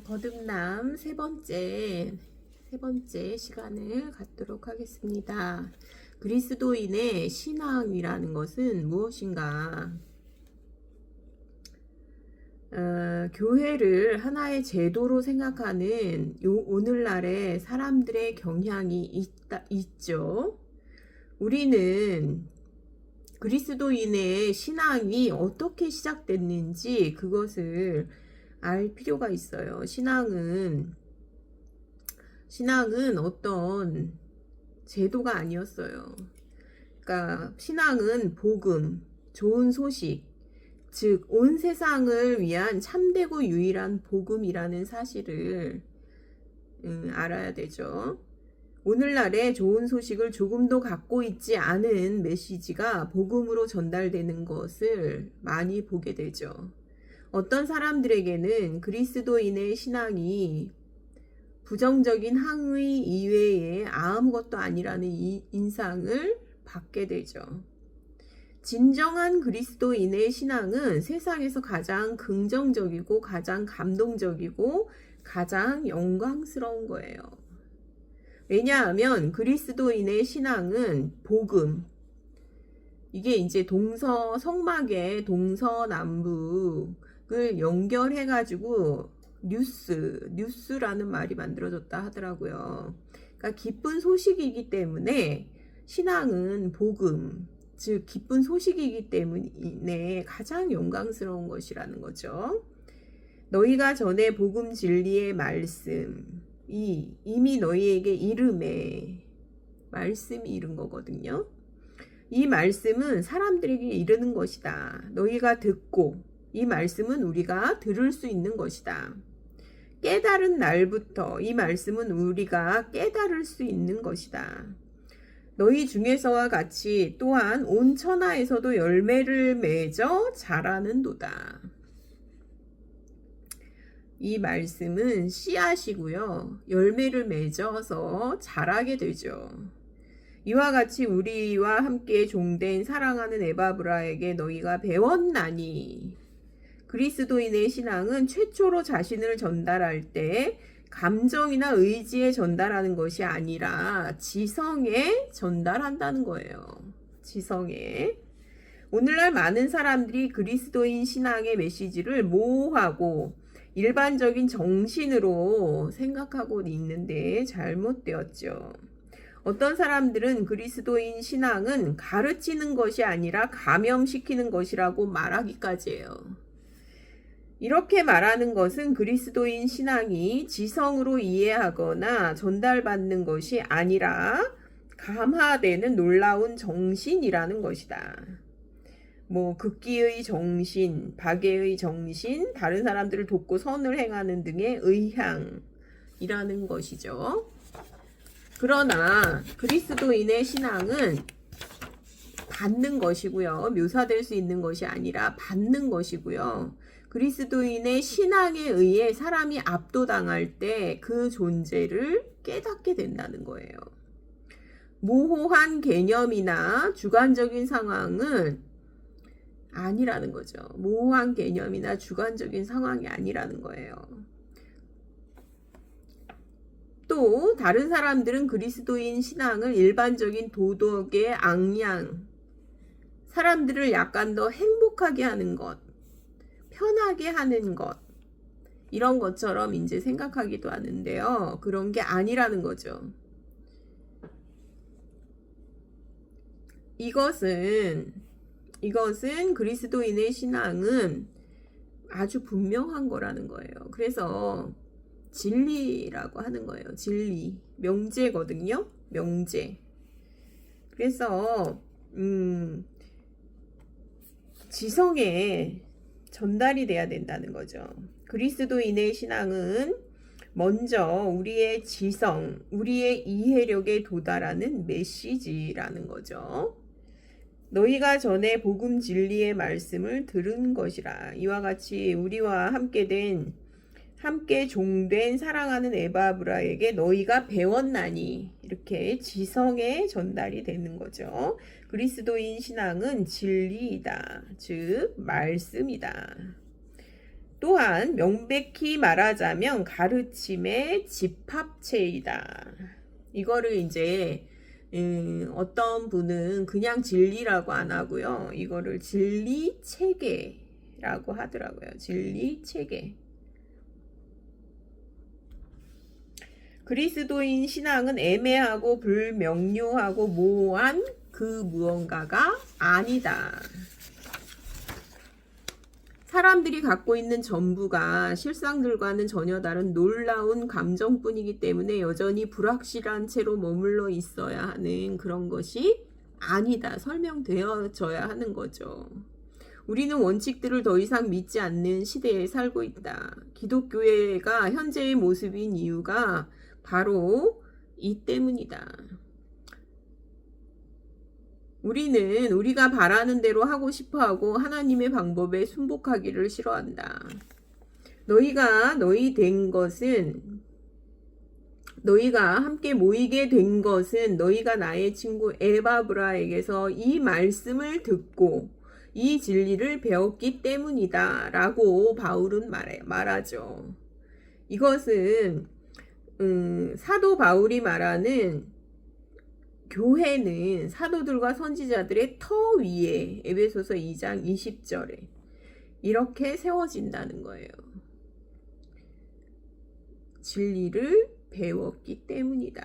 거듭남 세 번째 시간을 갖도록 하겠습니다. 그리스도인의 신앙이라는 것은 무엇인가? 교회를 하나의 제도로 생각하는 오늘날의 사람들의 경향이 있죠. 우리는 그리스도인의 신앙이 어떻게 시작됐는지 그것을 알 필요가 있어요. 신앙은 어떤 제도가 아니었어요. 그러니까 신앙은 복음, 좋은 소식, 즉 온 세상을 위한 참되고 유일한 복음이라는 사실을 알아야 되죠. 오늘날의 좋은 소식을 조금도 갖고 있지 않은 메시지가 복음으로 전달되는 것을 많이 보게 되죠. 어떤 사람들에게는 그리스도인의 신앙이 부정적인 항의 이외에 아무것도 아니라는 인상을 받게 되죠. 진정한 그리스도인의 신앙은 세상에서 가장 긍정적이고 가장 감동적이고 가장 영광스러운 거예요. 왜냐하면 그리스도인의 신앙은 복음, 이게 이제 성막의 동서남북을 연결해가지고 뉴스라는 말이 만들어졌다 하더라고요. 그러니까 기쁜 소식이기 때문에 신앙은 복음, 즉 기쁜 소식이기 때문에 가장 영광스러운 것이라는 거죠. 너희가 전에 복음 진리의 말씀, 이미 너희에게 이름에 말씀이 이른 거거든요. 이 말씀은 사람들에게 이르는 것이다. 너희가 듣고 이 말씀은 우리가 들을 수 있는 것이다. 깨달은 날부터 이 말씀은 우리가 깨달을 수 있는 것이다. 너희 중에서와 같이 또한 온 천하에서도 열매를 맺어 자라는도다. 이 말씀은 씨앗이고요. 열매를 맺어서 자라게 되죠. 이와 같이 우리와 함께 종된 사랑하는 에바브라에게 너희가 배웠나니. 그리스도인의 신앙은 최초로 자신을 전달할 때 감정이나 의지에 전달하는 것이 아니라 지성에 전달한다는 거예요. 지성에. 오늘날 많은 사람들이 그리스도인 신앙의 메시지를 모호하고 일반적인 정신으로 생각하고 있는데 잘못되었죠. 어떤 사람들은 그리스도인 신앙은 가르치는 것이 아니라 감염시키는 것이라고 말하기까지 해요. 이렇게 말하는 것은 그리스도인 신앙이 지성으로 이해하거나 전달받는 것이 아니라 감화되는 놀라운 정신이라는 것이다. 극기의 정신, 박애의 정신, 다른 사람들을 돕고 선을 행하는 등의 의향이라는 것이죠. 그러나 그리스도인의 신앙은 받는 것이고요. 묘사될 수 있는 것이 아니라 받는 것이고요. 그리스도인의 신앙에 의해 사람이 압도당할 때 그 존재를 깨닫게 된다는 거예요. 모호한 개념이나 주관적인 상황은 아니라는 거죠. 모호한 개념이나 주관적인 상황이 아니라는 거예요. 또 다른 사람들은 그리스도인 신앙을 일반적인 도덕의 악량, 사람들을 약간 더 행복하게 하는 것, 편하게 하는 것, 이런 것처럼 이제 생각하기도 하는데요. 그런 게 아니라는 거죠. 이것은 그리스도인의 신앙은 아주 분명한 거라는 거예요. 그래서 진리라고 하는 거예요. 진리, 명제거든요. 명제. 그래서 지성에 전달이 돼야 된다는 거죠. 그리스도인의 신앙은 먼저 우리의 지성, 우리의 이해력에 도달하는 메시지라는 거죠. 너희가 전에 복음 진리의 말씀을 들은 것이라. 이와 같이 우리와 함께 종된 사랑하는 에바브라에게 너희가 배웠나니. 이렇게 지성에 전달이 되는 거죠. 그리스도인 신앙은 진리이다. 즉 말씀이다. 또한 명백히 말하자면 가르침의 집합체이다. 이거를 이제 어떤 분은 그냥 진리라고 안 하고요. 이거를 진리 체계라고 하더라고요. 진리 체계. 그리스도인 신앙은 애매하고 불명료하고 모호한 그 무언가가 아니다. 사람들이 갖고 있는 전부가 실상들과는 전혀 다른 놀라운 감정뿐이기 때문에 여전히 불확실한 채로 머물러 있어야 하는 그런 것이 아니다. 설명되어져야 하는 거죠. 우리는 원칙들을 더 이상 믿지 않는 시대에 살고 있다. 기독교회가 현재의 모습인 이유가 바로 이 때문이다. 우리는 우리가 바라는 대로 하고 싶어하고 하나님의 방법에 순복하기를 싫어한다. 너희가 함께 모이게 된 것은 너희가 나의 친구 에바브라에게서 이 말씀을 듣고 이 진리를 배웠기 때문이다 라고 바울은 말하죠. 이것은 사도 바울이 말하는 교회는 사도들과 선지자들의 터 위에 에베소서 2장 20절에 이렇게 세워진다는 거예요. 진리를 배웠기 때문이다.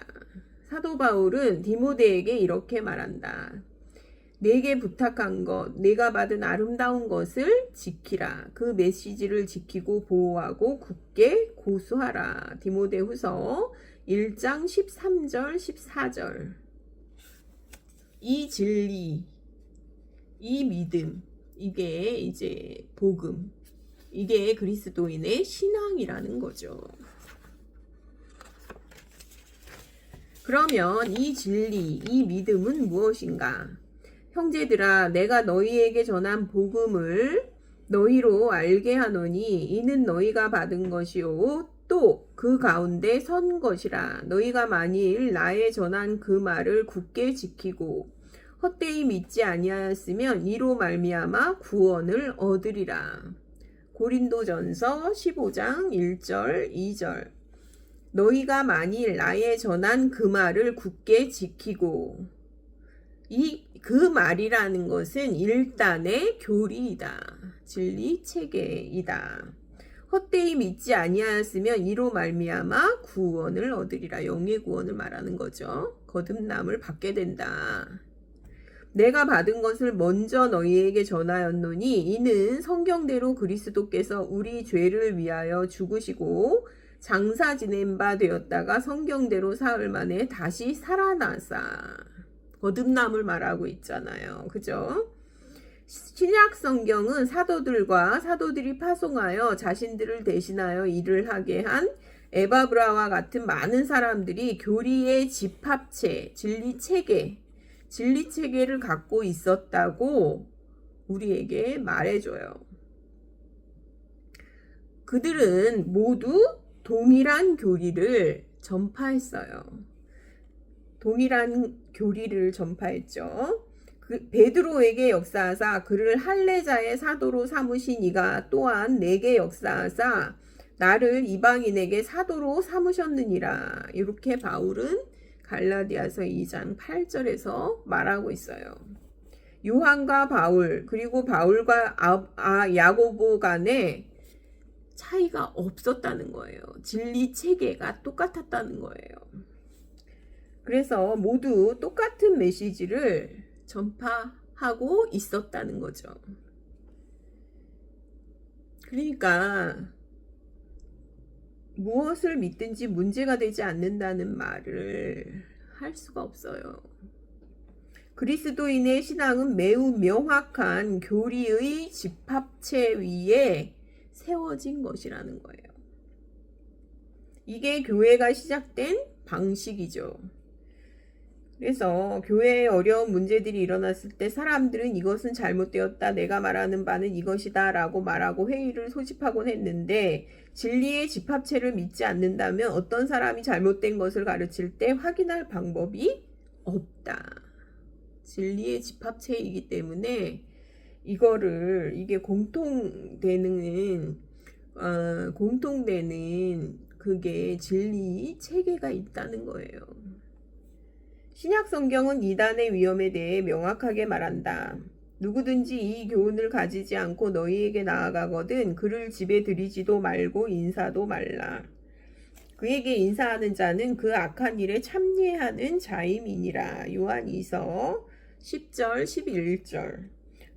사도 바울은 디모데에게 이렇게 말한다. 내게 부탁한 것, 내가 받은 아름다운 것을 지키라. 그 메시지를 지키고 보호하고 굳게 고수하라. 디모데후서 1장 13절 14절. 이 진리, 이 믿음, 이게 이제 복음, 이게 그리스도인의 신앙이라는 거죠. 그러면 이 진리, 이 믿음은 무엇인가? 형제들아, 내가 너희에게 전한 복음을 너희로 알게 하노니 이는 너희가 받은 것이요 또 그 가운데 선 것이라. 너희가 만일 나의 전한 그 말을 굳게 지키고 헛되이 믿지 아니하였으면 이로 말미암아 구원을 얻으리라. 고린도전서 15장 1절 2절. 너희가 만일 나의 전한 그 말을 굳게 지키고, 그 말이라는 것은 일단의 교리이다. 진리 체계이다. 헛되이 믿지 아니하였으면 이로 말미암아 구원을 얻으리라. 영의 구원을 말하는 거죠. 거듭남을 받게 된다. 내가 받은 것을 먼저 너희에게 전하였노니 이는 성경대로 그리스도께서 우리 죄를 위하여 죽으시고 장사 지낸 바 되었다가 성경대로 사흘 만에 다시 살아나사. 거듭남을 말하고 있잖아요. 그죠? 신약 성경은 사도들과 사도들이 파송하여 자신들을 대신하여 일을 하게 한 에바브라와 같은 많은 사람들이 교리의 집합체, 진리 체계를 갖고 있었다고 우리에게 말해줘요. 그들은 모두 동일한 교리를 전파했어요. 동일한 교리를 전파했죠. 베드로에게 역사하사 그를 할례자의 사도로 삼으신 이가 또한 내게 역사하사 나를 이방인에게 사도로 삼으셨느니라. 이렇게 바울은 갈라디아서 2장 8절에서 말하고 있어요. 요한과 바울, 그리고 바울과 야고보 간에 차이가 없었다는 거예요. 진리 체계가 똑같았다는 거예요. 그래서 모두 똑같은 메시지를 전파하고 있었다는 거죠. 그러니까 무엇을 믿든지 문제가 되지 않는다는 말을 할 수가 없어요. 그리스도인의 신앙은 매우 명확한 교리의 집합체 위에 세워진 것이라는 거예요. 이게 교회가 시작된 방식이죠. 그래서 교회에 어려운 문제들이 일어났을 때 사람들은 이것은 잘못되었다, 내가 말하는 바는 이것이다 라고 말하고 회의를 소집하곤 했는데, 진리의 집합체를 믿지 않는다면 어떤 사람이 잘못된 것을 가르칠 때 확인할 방법이 없다. 진리의 집합체이기 때문에 이게 공통되는 공통되는 그게 진리 체계가 있다는 거예요. 신약 성경은 이단의 위험에 대해 명확하게 말한다. 누구든지 이 교훈을 가지지 않고 너희에게 나아가거든 그를 집에 들이지도 말고 인사도 말라. 그에게 인사하는 자는 그 악한 일에 참여하는 자임이니라. 요한 2서 10절 11절.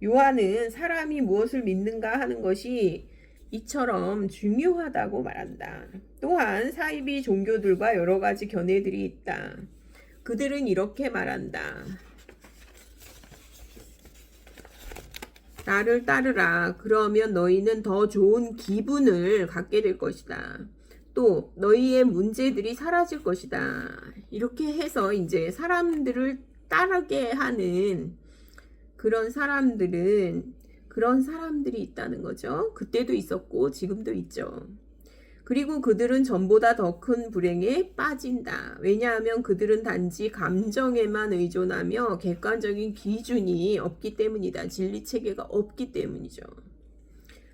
요한은 사람이 무엇을 믿는가 하는 것이 이처럼 중요하다고 말한다. 또한 사이비 종교들과 여러 가지 견해들이 있다. 그들은 이렇게 말한다. 나를 따르라. 그러면 너희는 더 좋은 기분을 갖게 될 것이다. 또 너희의 문제들이 사라질 것이다. 이렇게 해서 이제 사람들을 따르게 하는 그런 사람들이 있다는 거죠. 그때도 있었고 지금도 있죠. 그리고 그들은 전보다 더 큰 불행에 빠진다. 왜냐하면 그들은 단지 감정에만 의존하며 객관적인 기준이 없기 때문이다. 진리 체계가 없기 때문이죠.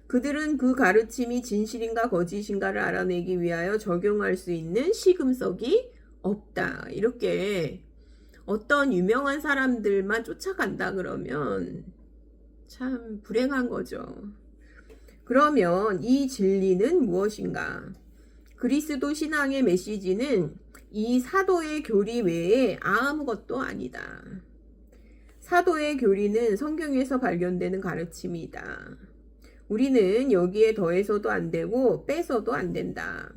그들은 그 가르침이 진실인가 거짓인가를 알아내기 위하여 적용할 수 있는 시금석이 없다. 이렇게 어떤 유명한 사람들만 쫓아간다 그러면 참 불행한 거죠. 그러면 이 진리는 무엇인가? 그리스도 신앙의 메시지는 이 사도의 교리 외에 아무것도 아니다. 사도의 교리는 성경에서 발견되는 가르침이다. 우리는 여기에 더해서도 안 되고 빼서도 안 된다.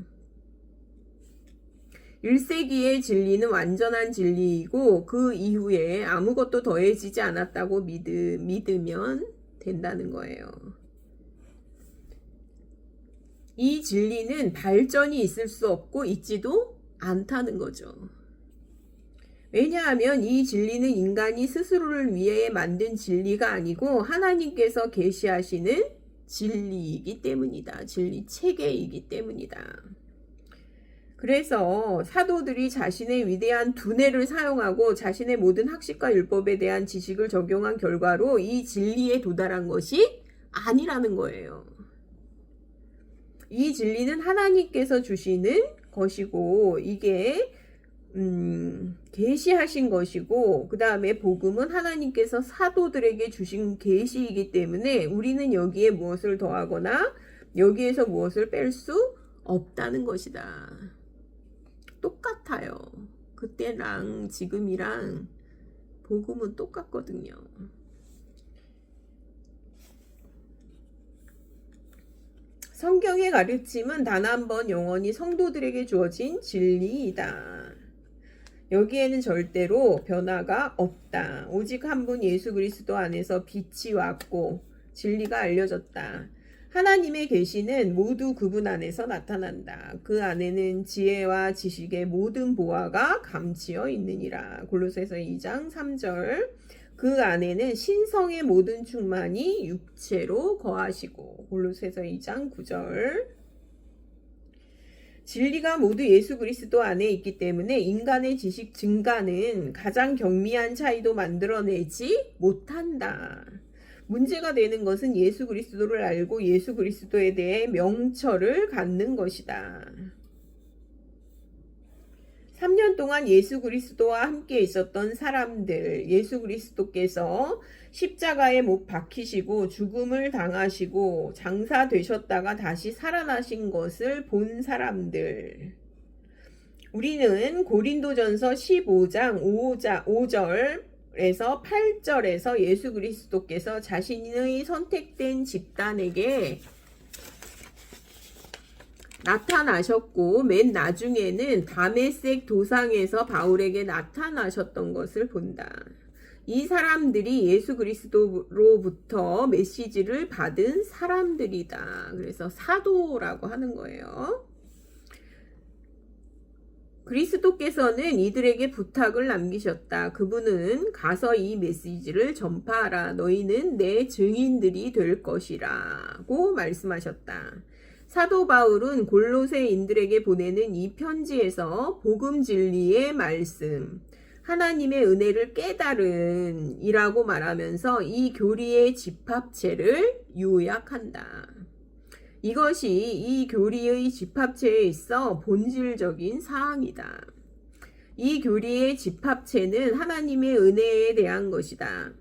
1세기의 진리는 완전한 진리이고 그 이후에 아무것도 더해지지 않았다고 믿으면 된다는 거예요. 이 진리는 발전이 있을 수 없고 있지도 않다는 거죠. 왜냐하면 이 진리는 인간이 스스로를 위해 만든 진리가 아니고 하나님께서 계시하시는 진리이기 때문이다. 진리 체계이기 때문이다. 그래서 사도들이 자신의 위대한 두뇌를 사용하고 자신의 모든 학식과 율법에 대한 지식을 적용한 결과로 이 진리에 도달한 것이 아니라는 거예요. 이 진리는 하나님께서 주시는 것이고 이게 계시하신 것이고 그 다음에 복음은 하나님께서 사도들에게 주신 계시이기 때문에 우리는 여기에 무엇을 더하거나 여기에서 무엇을 뺄 수 없다는 것이다. 똑같아요. 그때랑 지금이랑 복음은 똑같거든요. 성경의 가르침은 단 한 번 영원히 성도들에게 주어진 진리이다. 여기에는 절대로 변화가 없다. 오직 한 분 예수 그리스도 안에서 빛이 왔고 진리가 알려졌다. 하나님의 계시는 모두 그분 안에서 나타난다. 그 안에는 지혜와 지식의 모든 보화가 감추어 있느니라. 골로새서 2장 3절. 그 안에는 신성의 모든 충만이 육체로 거하시고. 골로새서 2장 9절. 진리가 모두 예수 그리스도 안에 있기 때문에 인간의 지식 증가는 가장 경미한 차이도 만들어내지 못한다. 문제가 되는 것은 예수 그리스도를 알고 예수 그리스도에 대해 명철을 갖는 것이다. 3년 동안 예수 그리스도와 함께 있었던 사람들, 예수 그리스도께서 십자가에 못 박히시고 죽음을 당하시고 장사되셨다가 다시 살아나신 것을 본 사람들. 우리는 고린도전서 15장 5절에서 8절에서 예수 그리스도께서 자신의 선택된 집단에게 나타나셨고 맨 나중에는 다메섹 도상에서 바울에게 나타나셨던 것을 본다. 이 사람들이 예수 그리스도로부터 메시지를 받은 사람들이다. 그래서 사도라고 하는 거예요. 그리스도께서는 이들에게 부탁을 남기셨다. 그분은 가서 이 메시지를 전파하라. 너희는 내 증인들이 될 것이라고 말씀하셨다. 사도 바울은 골로새인들에게 보내는 이 편지에서 복음 진리의 말씀, 하나님의 은혜를 깨달은 이라고 말하면서 이 교리의 집합체를 요약한다. 이것이 이 교리의 집합체에 있어 본질적인 사항이다. 이 교리의 집합체는 하나님의 은혜에 대한 것이다.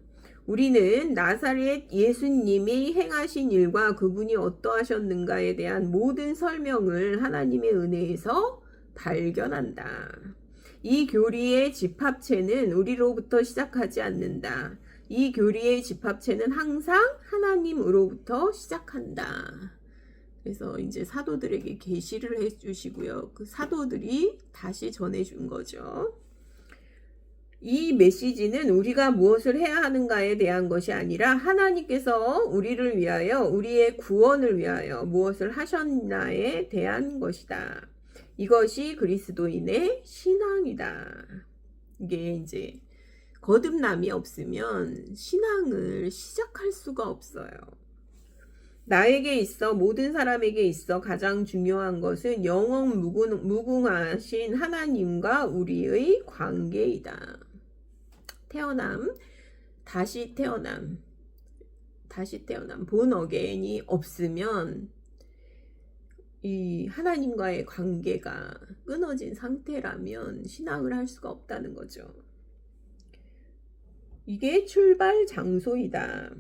우리는 나사렛 예수님이 행하신 일과 그분이 어떠하셨는가에 대한 모든 설명을 하나님의 은혜에서 발견한다. 이 교리의 집합체는 우리로부터 시작하지 않는다. 이 교리의 집합체는 항상 하나님으로부터 시작한다. 그래서 이제 사도들에게 계시를 해주시고요. 그 사도들이 다시 전해준 거죠. 이 메시지는 우리가 무엇을 해야 하는가에 대한 것이 아니라 하나님께서 우리를 위하여 우리의 구원을 위하여 무엇을 하셨나에 대한 것이다. 이것이 그리스도인의 신앙이다. 이게 이제 거듭남이 없으면 신앙을 시작할 수가 없어요. 나에게 있어 모든 사람에게 있어 가장 중요한 것은 영원 무궁하신 하나님과 우리의 관계이다. 태어남, 다시 태어남, 본 어게인이 없으면 이 하나님과의 관계가 끊어진 상태라면 신앙을 할 수가 없다는 거죠. 이게 출발 장소이다.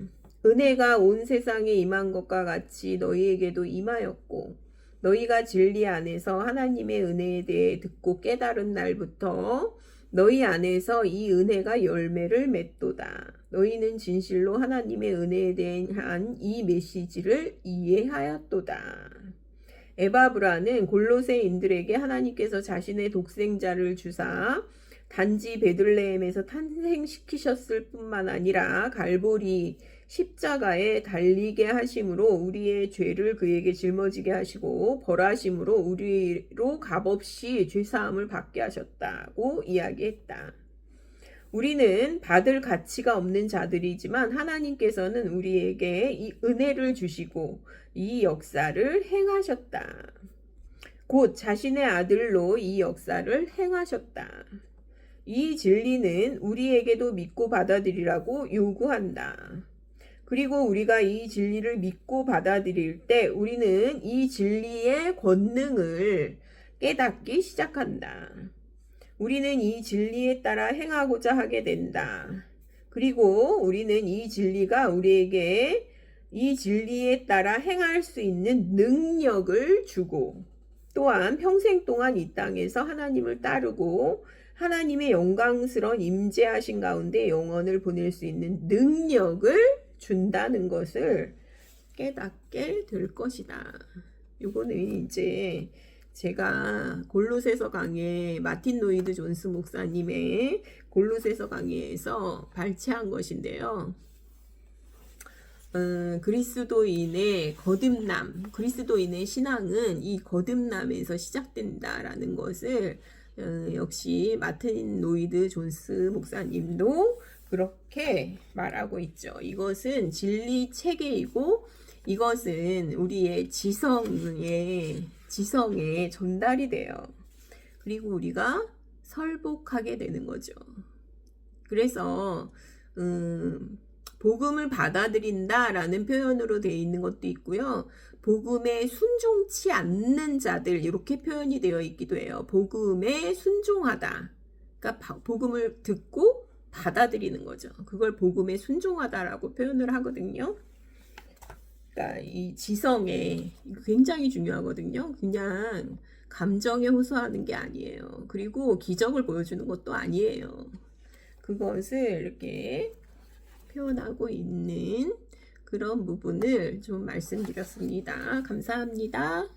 은혜가 온 세상에 임한 것과 같이 너희에게도 임하였고 너희가 진리 안에서 하나님의 은혜에 대해 듣고 깨달은 날부터 너희 안에서 이 은혜가 열매를 맺도다. 너희는 진실로 하나님의 은혜에 대한 이 메시지를 이해하였도다. 에바브라는 골로새인들에게 하나님께서 자신의 독생자를 주사 단지 베들레헴에서 탄생시키셨을 뿐만 아니라 갈보리 십자가에 달리게 하심으로 우리의 죄를 그에게 짊어지게 하시고 벌하심으로 우리로 값없이 죄사함을 받게 하셨다고 이야기했다. 우리는 받을 가치가 없는 자들이지만 하나님께서는 우리에게 이 은혜를 주시고 이 역사를 행하셨다. 곧 자신의 아들로 이 역사를 행하셨다. 이 진리는 우리에게도 믿고 받아들이라고 요구한다. 그리고 우리가 이 진리를 믿고 받아들일 때 우리는 이 진리의 권능을 깨닫기 시작한다. 우리는 이 진리에 따라 행하고자 하게 된다. 그리고 우리는 이 진리가 우리에게 이 진리에 따라 행할 수 있는 능력을 주고 또한 평생 동안 이 땅에서 하나님을 따르고 하나님의 영광스러운 임재하신 가운데 영혼을 보낼 수 있는 능력을 준다는 것을 깨닫게 될 것이다. 요거는 이제 제가 골로새서 강의 마틴 로이드 존스 목사님의 골로새서 강의에서 발췌한 것인데요. 그리스도인의 거듭남, 그리스도인의 신앙은 이 거듭남에서 시작된다라는 것을 역시 마틴 로이드 존스 목사님도 그렇게 말하고 있죠. 이것은 진리 체계이고 이것은 우리의 지성에 전달이 돼요. 그리고 우리가 설복하게 되는 거죠. 그래서 복음을 받아들인다라는 표현으로 되어 있는 것도 있고요. 복음에 순종치 않는 자들 이렇게 표현이 되어 있기도 해요. 복음에 순종하다. 그러니까 복음을 듣고 받아들이는 거죠. 그걸 복음에 순종하다라고 표현을 하거든요. 그러니까 이 지성에 굉장히 중요하거든요. 그냥 감정에 호소하는 게 아니에요. 그리고 기적을 보여주는 것도 아니에요. 그것을 이렇게 표현하고 있는 그런 부분을 좀 말씀드렸습니다. 감사합니다.